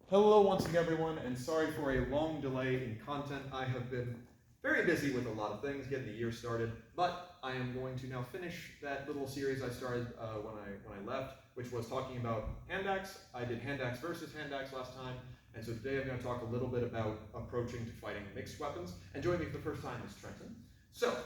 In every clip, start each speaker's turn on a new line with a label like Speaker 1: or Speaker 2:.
Speaker 1: Hello once again everyone, and sorry for a long delay in content. I have been very busy with a lot of things, getting the year started, but I am going to now finish that little series I started when I left, which was talking about handaxe. I did handaxe versus handaxe last time, and so today I'm going to talk a little bit about approaching to fighting mixed weapons, and joining me for the first time is Trenton. So,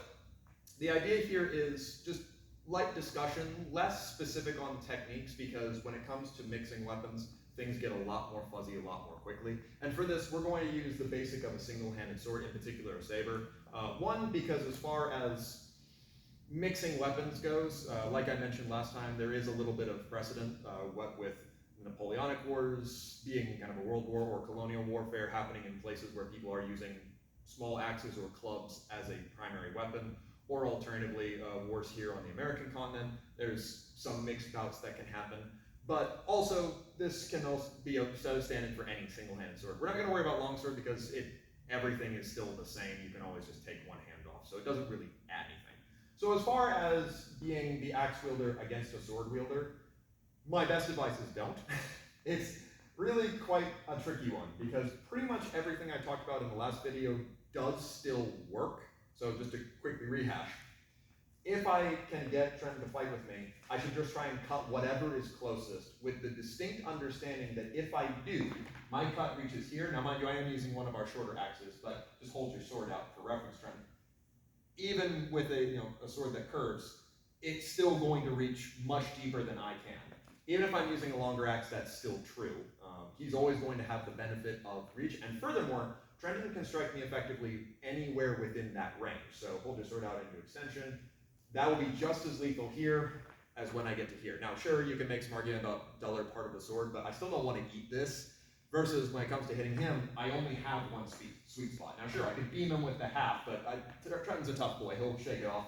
Speaker 1: the idea here is just light discussion, less specific on techniques, because when it comes to mixing weapons, things get a lot more fuzzy a lot more quickly. And for this, we're going to use the basic of a single-handed sword, in particular a saber. One, because as far as mixing weapons goes, like I mentioned last time, there is a little bit of precedent, what with Napoleonic Wars being kind of a world war or colonial warfare happening in places where people are using small axes or clubs as a primary weapon, or alternatively, wars here on the American continent. There's some mixed bouts that can happen. But also, this can also be a stand-in for any single-handed sword. We're not going to worry about longsword because everything is still the same. You can always just take one hand off, so it doesn't really add anything. So as far as being the axe wielder against a sword wielder, my best advice is don't. It's really quite a tricky one because pretty much everything I talked about in the last video does still work. So just to quickly rehash, if I can get Trenton to fight with me, I should just try and cut whatever is closest with the distinct understanding that if I do, my cut reaches here. Now mind you, I am using one of our shorter axes, but just hold your sword out for reference, Trenton. Even with a sword that curves, it's still going to reach much deeper than I can. Even if I'm using a longer axe, that's still true. He's always going to have the benefit of reach, and furthermore, Trenton can strike me effectively anywhere within that range. So hold your sword out into extension. That will be just as lethal here as when I get to here. Now, sure, you can make some argument about duller part of the sword, but I still don't want to eat this. Versus when it comes to hitting him, I only have one sweet spot. Now, sure, I could beam him with the half, but Trenton's a tough boy. He'll shake it off.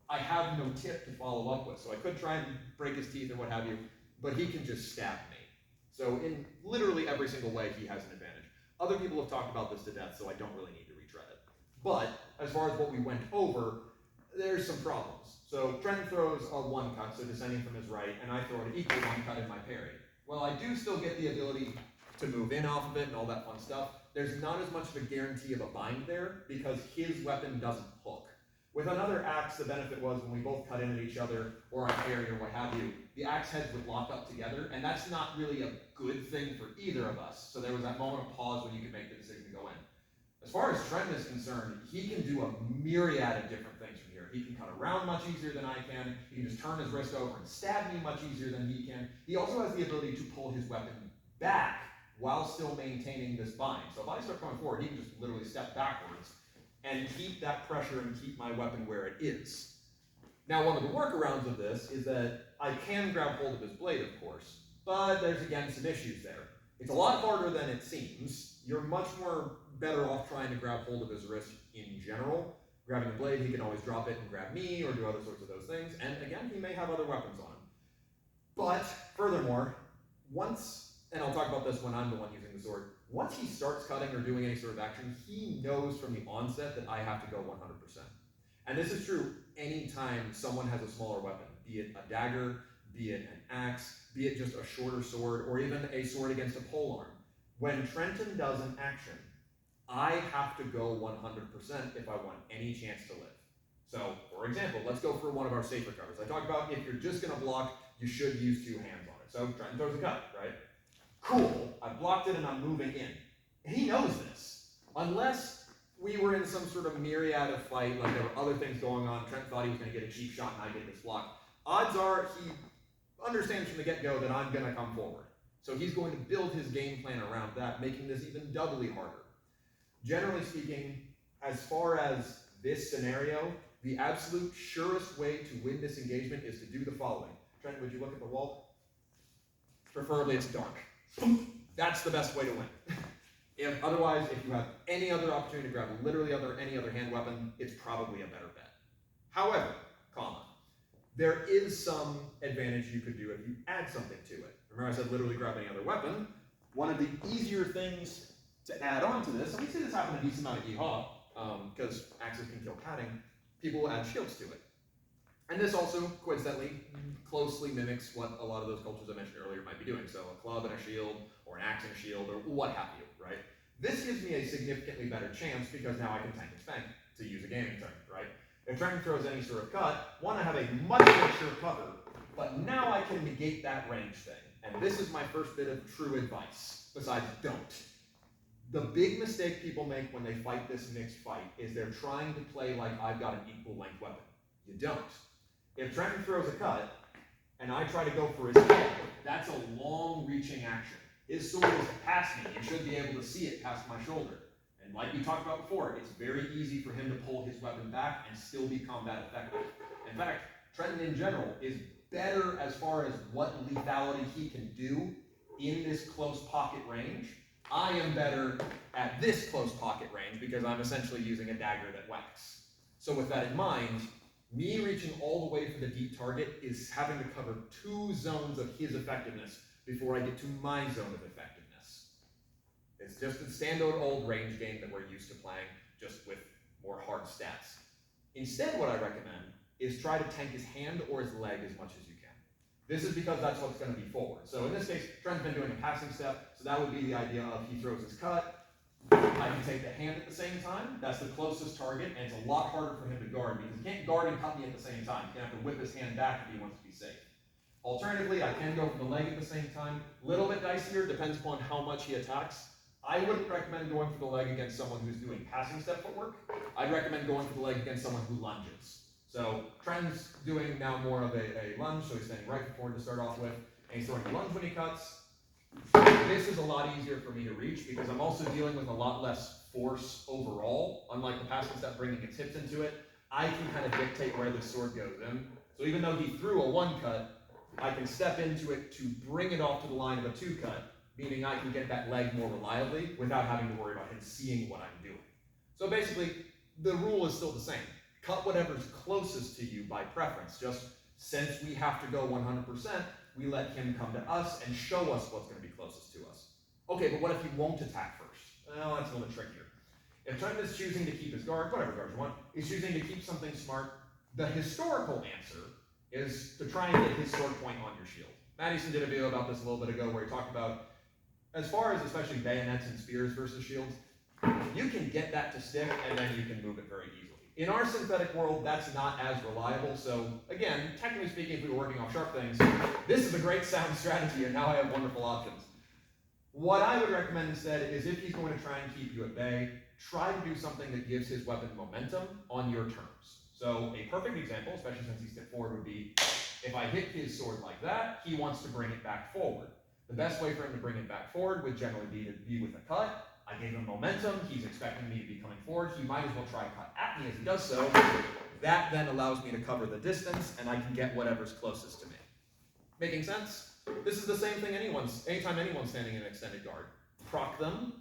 Speaker 1: I have no tip to follow up with, so I could try and break his teeth and what have you, but he can just stab me. So in literally every single way, he has an advantage. Other people have talked about this to death, so I don't really need to retread it. But as far as what we went over, there's some problems. So Trenton throws a one cut, so descending from his right, and I throw an equal one cut in my parry. Well, I do still get the ability to move in off of it and all that fun stuff. There's not as much of a guarantee of a bind there because his weapon doesn't hook. With another axe, the benefit was when we both cut into each other, or on parry or what have you, the axe heads would lock up together, and that's not really a good thing for either of us. So there was that moment of pause when you could make the decision to go in. As far as Trenton is concerned, he can do a myriad of different things from here. He can cut around much easier than I can. He can just turn his wrist over and stab me much easier than he can. He also has the ability to pull his weapon back while still maintaining this bind. So if I start going forward, he can just literally step backwards and keep that pressure and keep my weapon where it is. Now, one of the workarounds of this is that I can grab hold of his blade, of course, but there's again some issues there. It's a lot harder than it seems. You're much more better off trying to grab hold of his wrist in general. Grabbing the blade, he can always drop it and grab me or do other sorts of those things. And again, he may have other weapons on him. But furthermore, and I'll talk about this when I'm the one using the sword, once he starts cutting or doing any sort of action, he knows from the onset that I have to go 100%. And this is true anytime someone has a smaller weapon, be it a dagger, be it an axe, be it just a shorter sword, or even a sword against a polearm. When Trenton does an action, I have to go 100% if I want any chance to live. So, for example, let's go for one of our safer covers. I talked about if you're just going to block, you should use two hands on it. So Trenton throws a cut, right? Cool, I blocked it and I'm moving in. He knows this. Unless we were in some sort of myriad of fight, like there were other things going on, Trent thought he was going to get a cheap shot and I get this block. Odds are he understands from the get-go that I'm going to come forward. So he's going to build his game plan around that, making this even doubly harder. Generally speaking, as far as this scenario, the absolute surest way to win this engagement is to do the following. Trent, would you look at the wall? Preferably it's dark. That's the best way to win. Otherwise, if you have any other opportunity to grab literally any other hand weapon, it's probably a better bet. However, there is some advantage you could do if you add something to it. Remember I said literally grab any other weapon. One of the easier things to add on to this, and we see this happen a decent amount of EHAW, because axes can kill padding, people will add shields to it. And this also, coincidentally, closely mimics what a lot of those cultures I mentioned earlier might be doing. So a club and a shield, or an axe and a shield, or what have you, right? This gives me a significantly better chance because now I can tank and spank, to use a gaming term, right? If Trenton throws any sort of cut, one, I have a much more sure cover, but now I can negate that range thing. And this is my first bit of true advice, besides don't. The big mistake people make when they fight this mixed fight is they're trying to play like I've got an equal length weapon. You don't. If Trenton throws a cut, and I try to go for his head, that's a long-reaching action. His sword is past me. You should be able to see it past my shoulder. And like we talked about before, it's very easy for him to pull his weapon back and still be combat effective. In fact, Trenton in general is better as far as what lethality he can do in this close pocket range. I am better at this close pocket range because I'm essentially using a dagger that whacks. So with that in mind, me reaching all the way for the deep target is having to cover 2 zones of his effectiveness before I get to my zone of effectiveness. It's just a standard old range game that we're used to playing, just with more hard stats. Instead, what I recommend is try to tank his hand or his leg as much as you can. This is because that's what's going to be forward. So in this case, Trent's been doing a passing step, so that would be the idea of he throws his cut, I can take the hand at the same time. That's the closest target, and it's a lot harder for him to guard because he can't guard and cut me at the same time. He's going to have to whip his hand back if he wants to be safe. Alternatively, I can go for the leg at the same time. Little bit dicier, depends upon how much he attacks. I wouldn't recommend going for the leg against someone who's doing passing step footwork. I'd recommend going for the leg against someone who lunges. So Trent's doing now more of a lunge, so he's standing right forward to start off with, and he's throwing a lunge when he cuts. This is a lot easier for me to reach because I'm also dealing with a lot less force overall. Unlike the passing step bringing its hips into it, I can kind of dictate where the sword goes in. So even though he threw a 1 cut, I can step into it to bring it off to the line of a 2 cut, meaning I can get that leg more reliably without having to worry about him seeing what I'm doing. So basically, the rule is still the same. Cut whatever's closest to you by preference. Just since we have to go 100%, we let him come to us and show us what's going to be closest to us. Okay, but what if he won't attack first? Well, that's a little bit trickier. If Trent is choosing to keep his guard, whatever guard you want, he's choosing to keep something smart, the historical answer is to try and get his sword point on your shield. Madison did a video about this a little bit ago where he talked about, as far as especially bayonets and spears versus shields, you can get that to stick and then you can move it very easily. In our synthetic world, that's not as reliable, so again, technically speaking, if we were working off sharp things, this is a great sound strategy, and now I have wonderful options. What I would recommend instead is if he's going to try and keep you at bay, try to do something that gives his weapon momentum on your terms. So a perfect example, especially since he stepped forward, would be if I hit his sword like that, he wants to bring it back forward. The best way for him to bring it back forward would generally be to be with a cut. I gave him momentum, he's expecting me to be coming forward, he might as well try and cut at me as he does so. That then allows me to cover the distance, and I can get whatever's closest to me. Making sense? This is the same thing anytime anyone's standing in an extended guard. Proc them,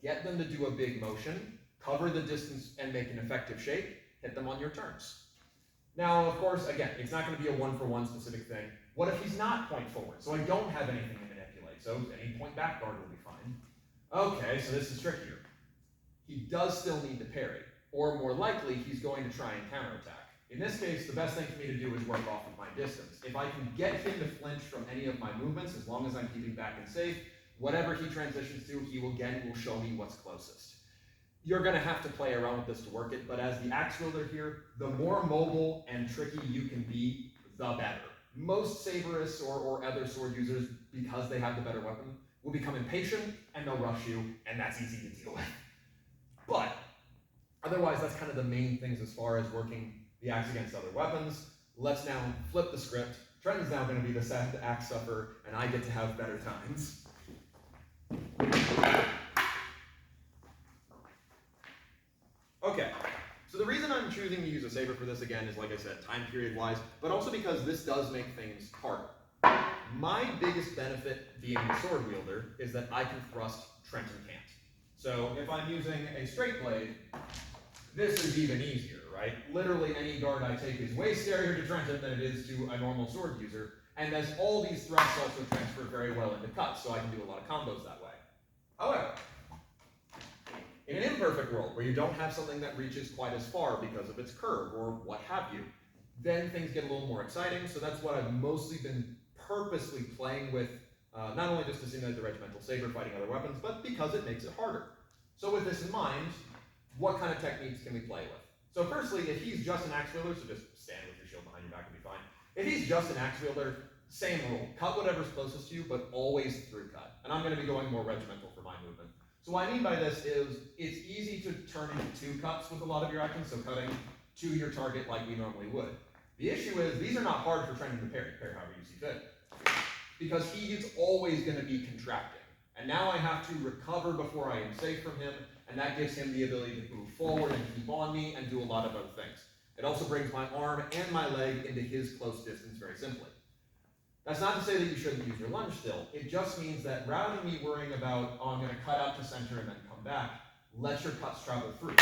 Speaker 1: get them to do a big motion, cover the distance and make an effective shape, hit them on your turns. Now, of course, again, it's not going to be a one-for-one specific thing. What if he's not point forward? So I don't have anything to manipulate, so any point back guard will be fine. Okay, so this is trickier. He does still need to parry, or more likely, he's going to try and counterattack. In this case, the best thing for me to do is work off of my distance. If I can get him to flinch from any of my movements, as long as I'm keeping back and safe, whatever he transitions to, he will show me what's closest. You're going to have to play around with this to work it, but as the axe wielder here, the more mobile and tricky you can be, the better. Most saberists or other sword users, because they have the better weapon, will become impatient and they'll rush you, and that's easy to deal with. But otherwise, that's kind of the main things as far as working the axe against other weapons. Let's now flip the script. Trenton's now going to be the sad axe sufferer, and I get to have better times. Okay, so the reason I'm choosing to use a saber for this again is, like I said, time period wise, but also because this does make things harder. My biggest benefit being the sword wielder is that I can thrust, Trenton can't. So if I'm using a straight blade, this is even easier, right? Literally any guard I take is way scarier to Trenton than it is to a normal sword user, and as all these thrusts also transfer very well into cuts, so I can do a lot of combos that way. However, in an imperfect world where you don't have something that reaches quite as far because of its curve or what have you, then things get a little more exciting. So that's what I've mostly been purposely playing with, not only just to simulate the regimental saber fighting other weapons, but because it makes it harder. So with this in mind, what kind of techniques can we play with? So firstly, if he's just an axe wielder, so just stand with your shield behind your back and be fine. If he's just an axe wielder, same rule. Cut whatever's closest to you, but always through cut. And I'm going to be going more regimental for my movement. So what I mean by this is, it's easy to turn into two cuts with a lot of your actions, so cutting to your target like we normally would. The issue is, these are not hard for Trenton to parry however you see fit. Because he is always going to be contracting. And now I have to recover before I am safe from him, and that gives him the ability to move forward and keep on me and do a lot of other things. It also brings my arm and my leg into his close distance very simply. That's not to say that you shouldn't use your lunge still. It just means that rather than me worrying about, oh, I'm going to cut out to center and then come back, let your cuts travel through.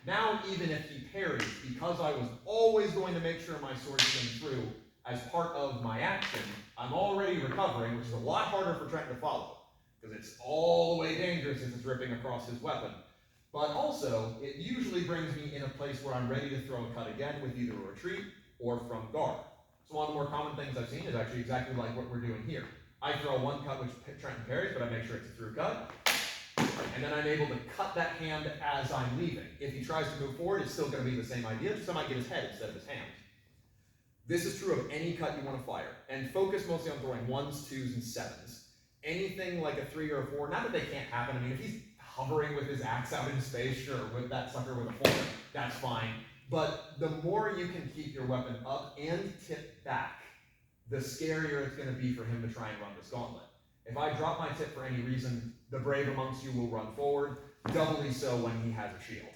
Speaker 1: Now, even if he parries, because I was always going to make sure my sword came through as part of my action, I'm already recovering, which is a lot harder for Trent to follow, because it's all the way dangerous if it's ripping across his weapon. But also, it usually brings me in a place where I'm ready to throw a cut again with either a retreat or from guard. So one of the more common things I've seen is actually exactly like what we're doing here. I throw one cut which Trenton parries, but I make sure it's a through cut. And then I'm able to cut that hand as I'm leaving. If he tries to move forward, it's still going to be the same idea, just I might get his head instead of his hand. This is true of any cut you want to fire, and focus mostly on throwing 1s, 2s, and 7s. Anything like a 3 or a 4, not that they can't happen. I mean, if he's hovering with his axe out in space, sure, with that sucker with a 4, that's fine. But the more you can keep your weapon up and tip back, the scarier it's going to be for him to try and run this gauntlet. If I drop my tip for any reason, the brave amongst you will run forward, doubly so when he has a shield.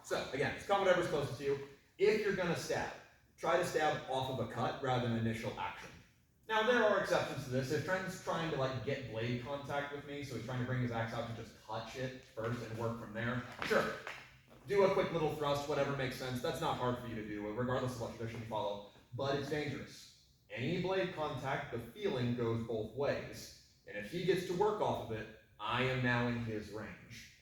Speaker 1: So, again, just cut whatever's closest to you. If you're going to stab, try to stab off of a cut rather than initial action. Now, there are exceptions to this. If Trenton's trying to get blade contact with me, so he's trying to bring his axe out to just touch it first and work from there, sure. Do a quick little thrust, whatever makes sense. That's not hard for you to do, regardless of what tradition you follow, but it's dangerous. Any blade contact, the feeling goes both ways, and if he gets to work off of it, I am now in his range.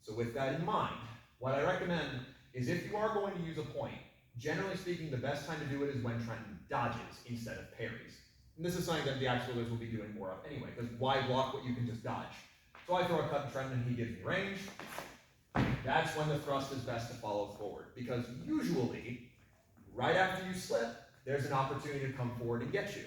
Speaker 1: So with that in mind, what I recommend is if you are going to use a point, generally speaking, the best time to do it is when Trenton dodges instead of parries. And this is something that the axe wielders will be doing more of anyway, because why block what you can just dodge? So I throw a cut to Trenton and he gives me range. That's when the thrust is best to follow forward, because usually, right after you slip, there's an opportunity to come forward and get you.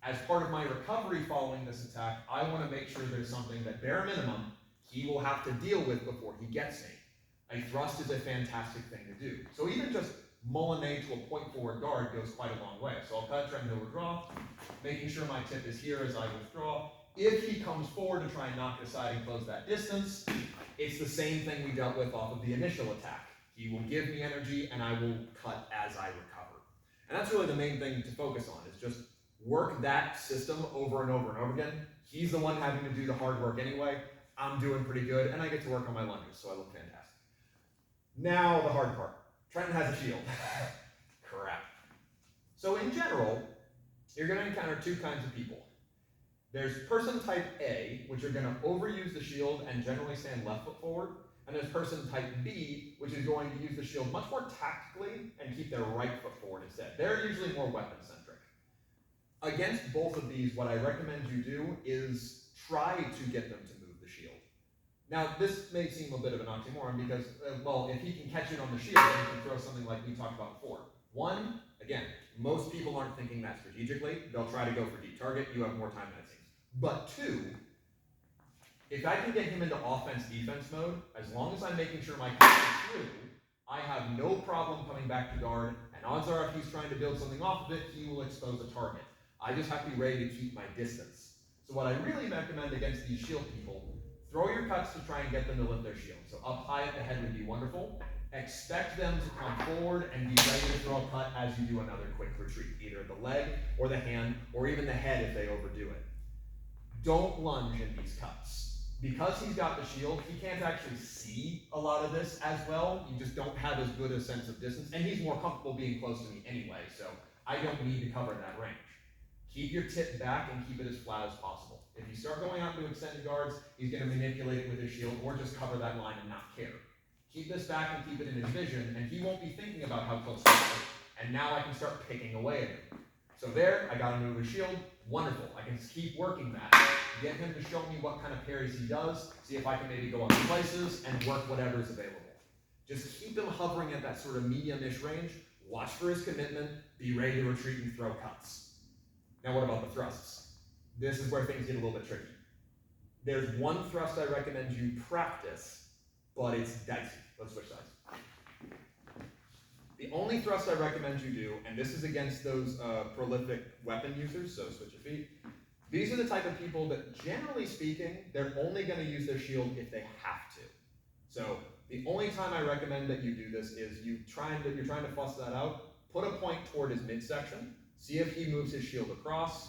Speaker 1: As part of my recovery following this attack, I want to make sure there's something that, bare minimum, he will have to deal with before he gets me. A thrust is a fantastic thing to do. So even just mullinet to a point forward guard goes quite a long way. So I'll cut, Trenton to withdraw, making sure my tip is here as I withdraw. If he comes forward to try and knock it aside and close that distance, it's the same thing we dealt with off of the initial attack. He will give me energy and I will cut as I recover. And that's really the main thing to focus on, is just work that system over and over and over again. He's the one having to do the hard work anyway. I'm doing pretty good, and I get to work on my lunges, so I look fantastic. Now the hard part. Trenton has a shield. Crap. So in general, you're going to encounter two kinds of people. There's person type A, which are going to overuse the shield and generally stand left foot forward. And there's person type B, which is going to use the shield much more tactically and keep their right foot forward instead. They're usually more weapon-centric. Against both of these, what I recommend you do is try to get them to move the shield. Now, this may seem a bit of an oxymoron because, well, if he can catch it on the shield, then he can throw something like we talked about before. One, again, most people aren't thinking that strategically. They'll try to go for deep target. You have more time than it seems. But two, if I can get him into offense-defense mode, as long as I'm making sure my cut is through, I have no problem coming back to guard, and odds are if he's trying to build something off of it, he will expose a target. I just have to be ready to keep my distance. So what I really recommend against these shield people, throw your cuts to try and get them to lift their shield. So up high at the head would be wonderful. Expect them to come forward and be ready to throw a cut as you do another quick retreat, either the leg or the hand or even the head if they overdo it. Don't lunge in these cuts. Because he's got the shield, he can't actually see a lot of this as well. You just don't have as good a sense of distance, and he's more comfortable being close to me anyway, so I don't need to cover that range. Keep your tip back and keep it as flat as possible. If you start going out into extended guards, he's going to manipulate it with his shield or just cover that line and not care. Keep this back and keep it in his vision, and he won't be thinking about how close he is. and now I can start picking away at him. So there, I got him to move his shield. Wonderful. I can keep working that. Get him to show me what kind of parries he does, see if I can maybe go other places, and work whatever's available. Just keep him hovering at that sort of medium-ish range. Watch for his commitment. Be ready to retreat and throw cuts. Now what about the thrusts? This is where things get a little bit tricky. There's one thrust I recommend you practice, but it's dicey. Let's switch sides. The only thrust I recommend you do, and this is against those prolific weapon users, so switch your feet. These are the type of people that, generally speaking, they're only going to use their shield if they have to. So the only time I recommend that you do this is you're trying to fuss that out. Put a point toward his midsection. See if he moves his shield across.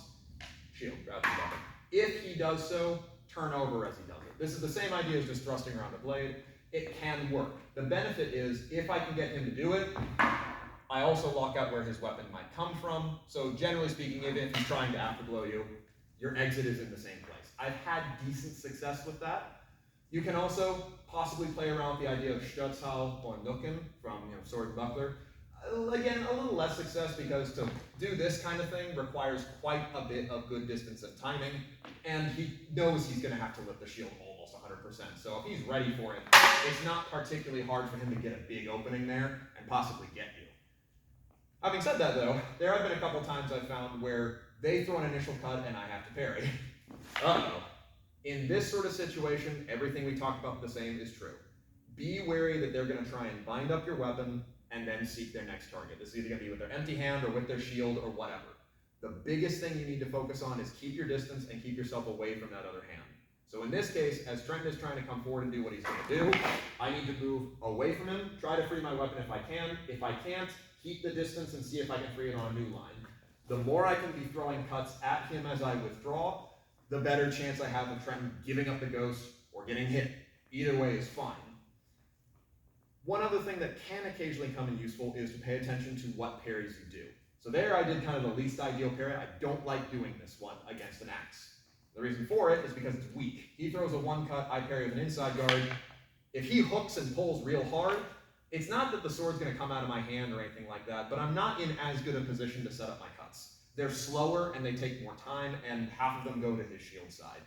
Speaker 1: Shield, grab the weapon. If he does so, turn over as he does it. This is the same idea as just thrusting around the blade. It can work. The benefit is, if I can get him to do it, I also lock out where his weapon might come from. So generally speaking, even if he's trying to afterblow you, your exit is in the same place. I've had decent success with that. You can also possibly play around with the idea of Stutzhal or Nuken from Sword and Buckler. Again, a little less success because to do this kind of thing requires quite a bit of good distance and timing, and he knows he's going to have to lift the shield almost 100%. So if he's ready for it, it's not particularly hard for him to get a big opening there and possibly get you. Having said that though, there have been a couple times I've found where they throw an initial cut and I have to parry. Uh-oh. In this sort of situation, everything we talked about the same is true. Be wary that they're going to try and bind up your weapon and then seek their next target. This is either going to be with their empty hand or with their shield or whatever. The biggest thing you need to focus on is keep your distance and keep yourself away from that other hand. So in this case, as Trenton is trying to come forward and do what he's going to do, I need to move away from him, try to free my weapon if I can. If I can't, keep the distance and see if I can free it on a new line. The more I can be throwing cuts at him as I withdraw, the better chance I have of Trenton giving up the ghost or getting hit. Either way is fine. One other thing that can occasionally come in useful is to pay attention to what parries you do. So there I did kind of the least ideal parry. I don't like doing this one against an axe. The reason for it is because it's weak. He throws a one cut, I parry with an inside guard. If he hooks and pulls real hard, it's not that the sword's going to come out of my hand or anything like that, but I'm not in as good a position to set up my cuts. They're slower and they take more time, and half of them go to his shield side.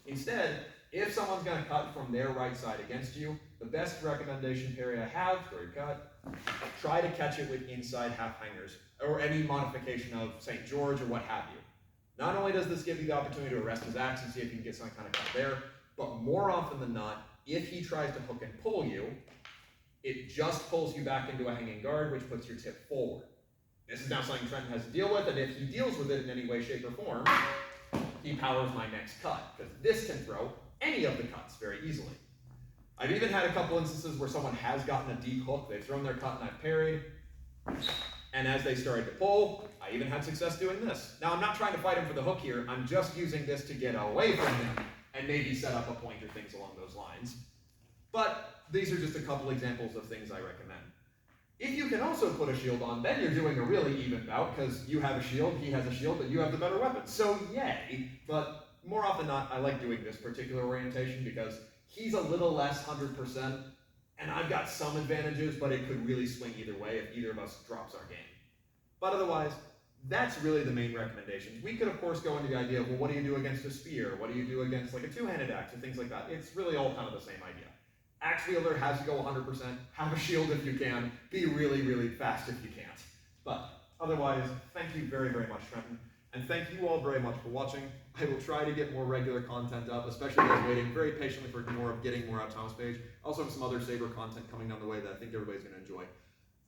Speaker 1: Instead, if someone's going to cut from their right side against you, the best recommendation parry I have, throw your cut, try to catch it with inside half hangers, or any modification of St. George or what have you. Not only does this give you the opportunity to arrest his axe and see if you can get some kind of cut there, but more often than not, if he tries to hook and pull you, it just pulls you back into a hanging guard, which puts your tip forward. This is now something Trenton has to deal with, and if he deals with it in any way, shape, or form, he powers my next cut, because this can throw any of the cuts very easily. I've even had a couple instances where someone has gotten a deep hook, they've thrown their cut and I've parried, and as they started to pull, I even had success doing this. Now I'm not trying to fight him for the hook here, I'm just using this to get away from him and maybe set up a point or things along those lines. But these are just a couple examples of things I recommend. If you can also put a shield on, then you're doing a really even bout, because you have a shield, he has a shield, but you have the better weapon. So yay! But more often than not, I like doing this particular orientation because he's a little less 100%, and I've got some advantages, but it could really swing either way if either of us drops our game. But otherwise, that's really the main recommendations. We could, of course, go into the idea of, well, what do you do against a spear? What do you do against like a two-handed axe or things like that? It's really all kind of the same idea. Axe wielder has to go 100%, have a shield if you can, be really, really fast if you can't. But otherwise, thank you very, very much, Trenton. And thank you all very much for watching. I will try to get more regular content up, especially those waiting very patiently for getting more out of Thomas Page. I also have some other Saber content coming down the way that I think everybody's going to enjoy.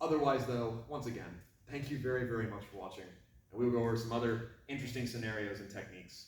Speaker 1: Otherwise, though, once again, thank you very, very much for watching. And we will go over some other interesting scenarios and techniques.